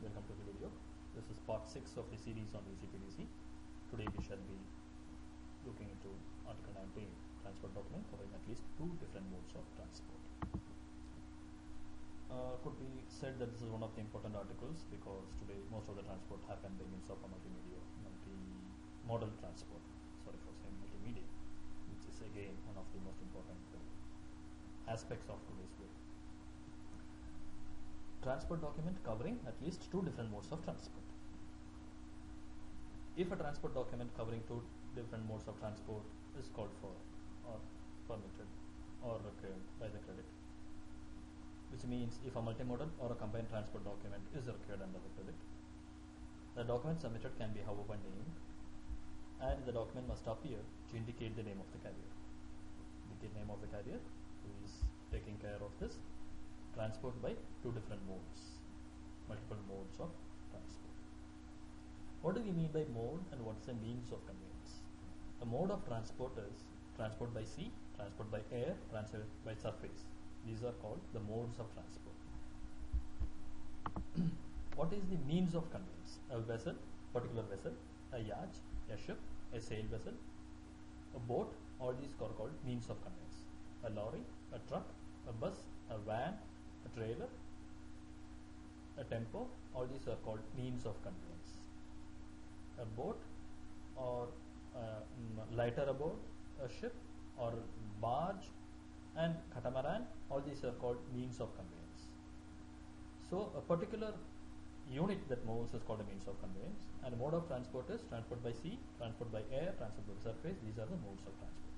welcome to the video. This is part 6 of the series on UCP DC. Today we shall be looking into Article 19, transport document covering at least two different modes of transport. Could be said that this is one of the important articles because today most of the transport happen by means of a multimodal transport. Sorry for saying multimedia, which is again one of the most important aspects of today's world. Transport document covering at least two different modes of transport. If a transport document covering two different modes of transport is called for or permitted or required by the credit, which means if a multimodal or a combined transport document is required under the credit, the document submitted can be however named, and the document must appear to indicate the name of the carrier. Indicate name of the carrier who is taking care of this transport by two different modes, multiple modes of transport. What do we mean by mode and what is the means of conveyance? The mode of transport is transport by sea, transport by air, transport by surface. These are called the modes of transport. What is the means of conveyance? A vessel, particular vessel, a yacht, a ship, a sail vessel, a boat, all these are called means of conveyance. A lorry, a truck, a bus, a van, a trailer, a tempo, all these are called means of conveyance. A boat or lighter aboard, a ship or barge and catamaran, all these are called means of conveyance. So a particular unit that moves is called a means of conveyance, and a mode of transport is transport by sea, transport by air, transport by surface. These are the modes of transport.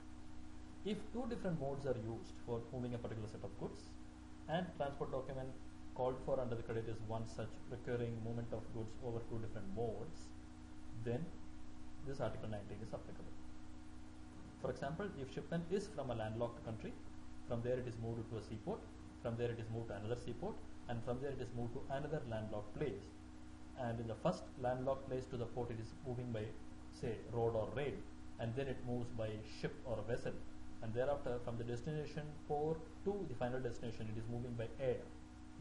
If two different modes are used for moving a particular set of goods, and transport document called for under the credit is one such recurring movement of goods over two different modes, then this Article 19 is applicable. For example, if shipment is from a landlocked country, from there it is moved to a seaport, from there it is moved to another seaport, and from there it is moved to another landlocked place, and in the first landlocked place to the port it is moving by, say, road or rail, and then it moves by ship or vessel, and thereafter from the destination port to the final destination it is moving by air.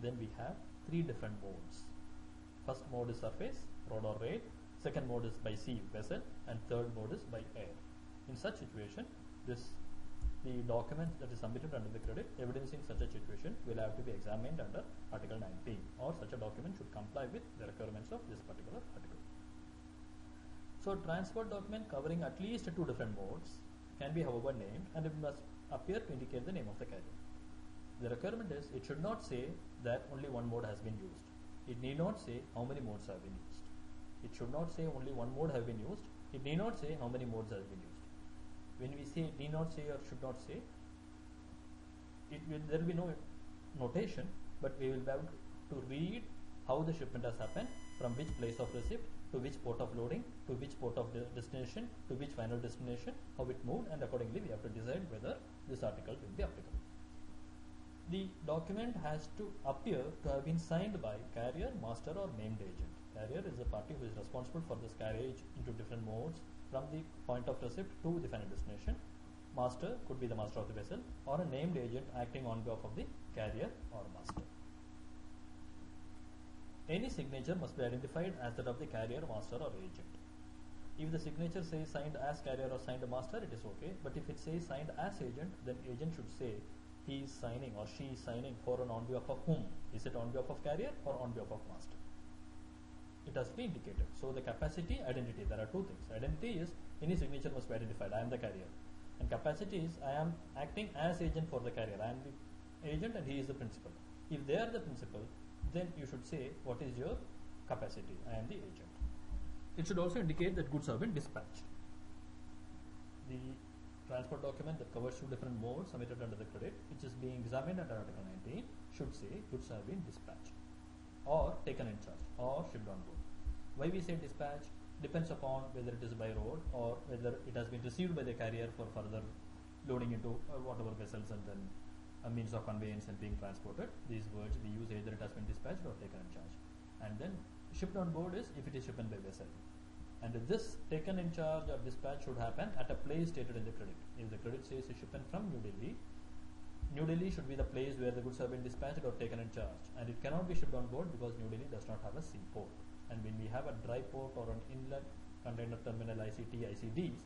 Then we have three different modes. First mode is surface, road or rail, second mode is by sea, vessel, and third mode is by air. In such situation, the document that is submitted under the credit evidencing such a situation will have to be examined under Article 19, or such a document should comply with the requirements of this particular article. So transport document covering at least two different modes can be however named, and it must appear to indicate the name of the carrier. The requirement is it should not say that only one mode has been used. It need not say how many modes have been used. It should not say only one mode have been used. It need not say how many modes have been used. When we say need not say or should not say, there will be no notation, but we will be able to read how the shipment has happened, from which place of receipt to which port of loading, to which port of destination, to which final destination, how it moved, and accordingly we have to decide whether this article will be applicable. The document has to appear to have been signed by carrier, master, or named agent. Carrier is the party who is responsible for this carriage into different modes from the point of receipt to the final destination. Master could be the master of the vessel, or a named agent acting on behalf of the carrier or master. Any signature must be identified as that of the carrier, master, or agent. If the signature says signed as carrier or signed master, it is okay, but if it says signed as agent, then agent should say he is signing or she is signing for and on behalf of whom. Is it on behalf of carrier or on behalf of master? It has to be indicated. So the capacity, identity, there are two things. Identity is any signature must be identified, I am the carrier, and capacity is I am acting as agent for the carrier, I am the agent and he is the principal. If they are the principal, then you should say what is your capacity, I am the agent. It should also indicate that goods have been dispatched. The transport document that covers two different modes submitted under the credit, which is being examined under Article 19, should say goods have been dispatched, or taken in charge, or shipped on board. Why we say dispatch depends upon whether it is by road or whether it has been received by the carrier for further loading into whatever vessels and then a means of conveyance and being transported. These words we use either it has been dispatched or taken in charge. And then shipped on board is if it is shipment by vessel. And this taken in charge or dispatch should happen at a place stated in the credit. If the credit says a shipment from New Delhi, New Delhi should be the place where the goods have been dispatched or taken in charge, and it cannot be shipped on board because New Delhi does not have a seaport. And when we have a dry port or an inland container terminal ICDs,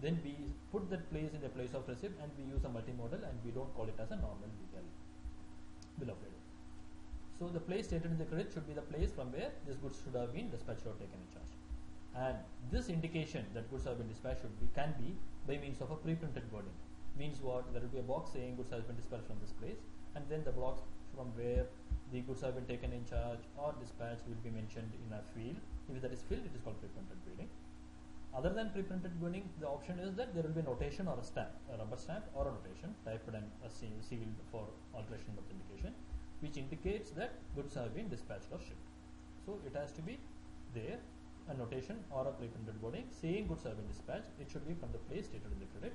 then we put that place in the place of receipt and we use a multimodal and we don't call it as a normal legal bill of lading. So the place stated in the credit should be the place from where this goods should have been dispatched or taken in charge. And this indication that goods have been dispatched can be by means of a pre-printed wording. Means what? There will be a box saying goods have been dispatched from this place, and then the box from where the goods have been taken in charge or dispatched will be mentioned in a field. If that is filled, it is called pre-printed wording. Other than pre-printed wording, the option is that there will be a notation or a stamp, a rubber stamp or a notation typed and sealed for alteration of indication, which indicates that goods have been dispatched or shipped. So it has to be there, a notation or a pre-printed wording saying goods have been dispatched. It should be from the place stated in the credit.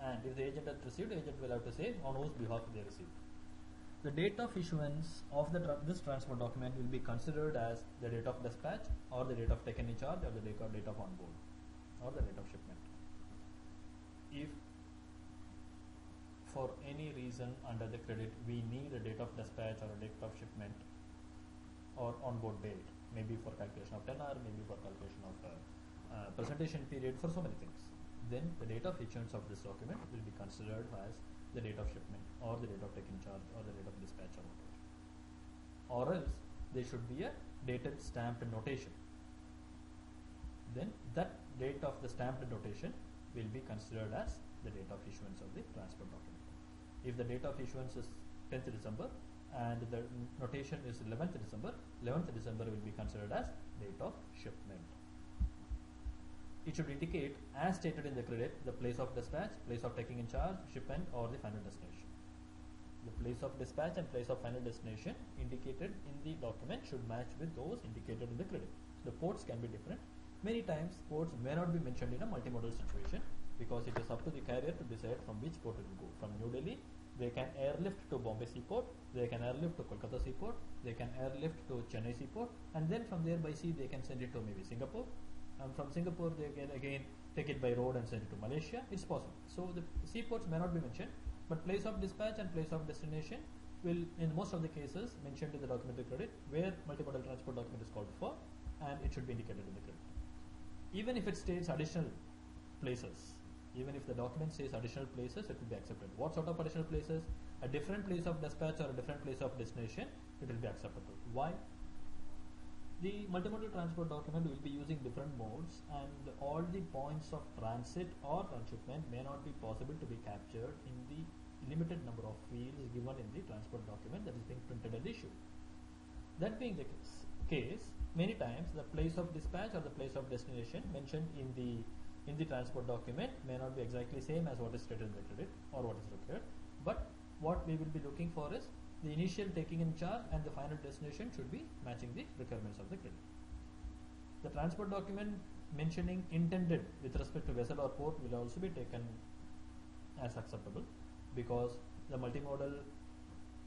And if the agent has received, the agent will have to say on whose behalf they received. The date of issuance of this transport document will be considered as the date of dispatch or the date of taken in charge or the date of on board or the date of shipment. If for any reason under the credit we need a date of dispatch or a date of shipment or on board date, maybe for calculation of tenor, maybe for calculation of presentation period, for so many things, then the date of issuance of this document will be considered as the date of shipment or the date of taking charge or the date of dispatch or whatever. Or else there should be a dated stamped notation. Then that date of the stamped notation will be considered as the date of issuance of the transport document. If the date of issuance is 10th December and the notation is 11th December, 11th December will be considered as date of shipment. It should indicate, as stated in the credit, the place of dispatch, place of taking in charge, shipment or the final destination. The place of dispatch and place of final destination indicated in the document should match with those indicated in the credit. The ports can be different. Many times ports may not be mentioned in a multimodal situation because it is up to the carrier to decide from which port it will go. From New Delhi, they can airlift to Bombay Seaport, they can airlift to Kolkata Seaport, they can airlift to Chennai Seaport, and then from there by sea they can send it to maybe Singapore. And from Singapore they can again take it by road and send it to Malaysia. It's possible. So the seaports may not be mentioned, but place of dispatch and place of destination will in most of the cases mentioned in the documentary credit where multimodal transport document is called for, and it should be indicated in the credit. Even if it states additional places, even if the document says additional places, it will be accepted. What sort of additional places? A different place of dispatch or a different place of destination, it will be acceptable. Why? The multimodal transport document will be using different modes, and all the points of transit or transshipment may not be possible to be captured in the limited number of fields given in the transport document that is being printed and issued. That being the case, many times the place of dispatch or the place of destination mentioned in the transport document may not be exactly same as what is stated in the credit or what is required, but what we will be looking for is the initial taking in charge and the final destination should be matching the requirements of the credit. The transport document mentioning intended with respect to vessel or port will also be taken as acceptable because the multimodal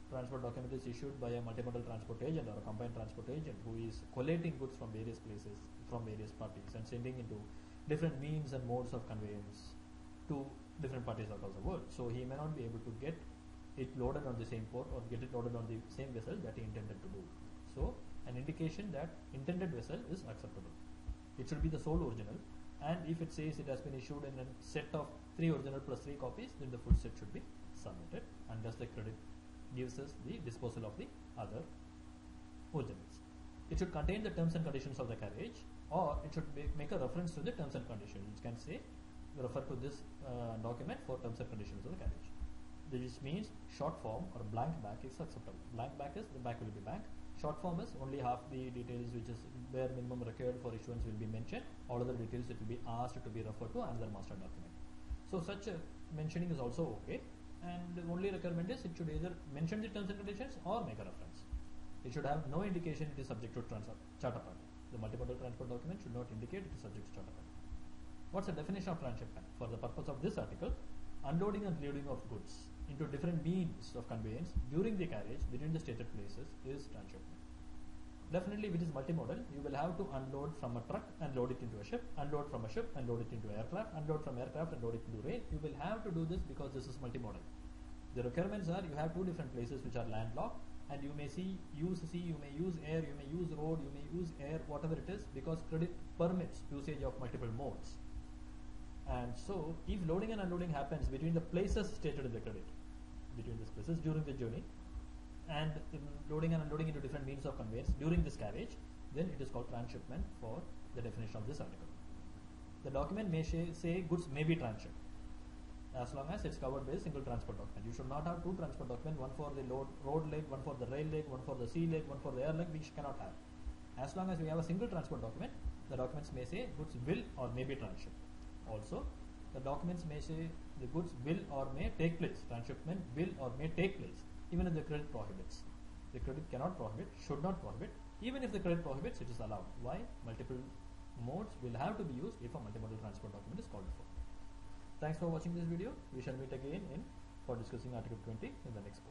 transport document is issued by a multimodal transport agent or a combined transport agent who is collating goods from various places, from various parties and sending into different means and modes of conveyance to different parties across the world. So he may not be able to get it loaded on the same port or get it loaded on the same vessel that he intended to do. So an indication that intended vessel is acceptable. It should be the sole original, and if it says it has been issued in a set of 3 original plus 3 copies, then the full set should be submitted, and thus the credit gives us the disposal of the other originals. It should contain the terms and conditions of the carriage, or it should make a reference to the terms and conditions. It can say refer to this document for terms and conditions of the carriage. This means short form or blank back is acceptable. Blank back is the back will be blank. Short form is only half the details which is bare minimum required for issuance will be mentioned. All other details it will be asked to be referred to another master document. So such mentioning is also okay, and the only requirement is it should either mention the terms and conditions or make a reference. It should have no indication it is subject to charter party. The multimodal transport document should not indicate it is subject to charter party. What's the definition of transshipment? For the purpose of this article, unloading and loading of goods into different means of conveyance during the carriage between the stated places is transshipment. Definitely, if it is multimodal, you will have to unload from a truck and load it into a ship, unload from a ship and load it into aircraft, unload from aircraft and load it into rail. You will have to do this because this is multimodal. The requirements are you have two different places which are landlocked, and you may use sea, you may use air, you may use road, you may use air, whatever it is, because credit permits usage of multiple modes. And so, if loading and unloading happens between the places stated in the credit, between these places during the journey, and loading and unloading into different means of conveyance during this carriage, then it is called transshipment for the definition of this article. The document may say goods may be transshipped as long as it's covered by a single transport document. You should not have two transport documents, one for the road leg, one for the rail leg, one for the sea leg, one for the air leg, which cannot have. As long as we have a single transport document, the documents may say goods will or may be transshipped. Also, the documents may say the goods will or may take place. Transshipment will or may take place, even if the credit prohibits. The credit cannot prohibit, should not prohibit. Even if the credit prohibits, it is allowed. Why? Multiple modes will have to be used if a multimodal transport document is called for. Thanks for watching this video. We shall meet again for discussing Article 20 in the next course.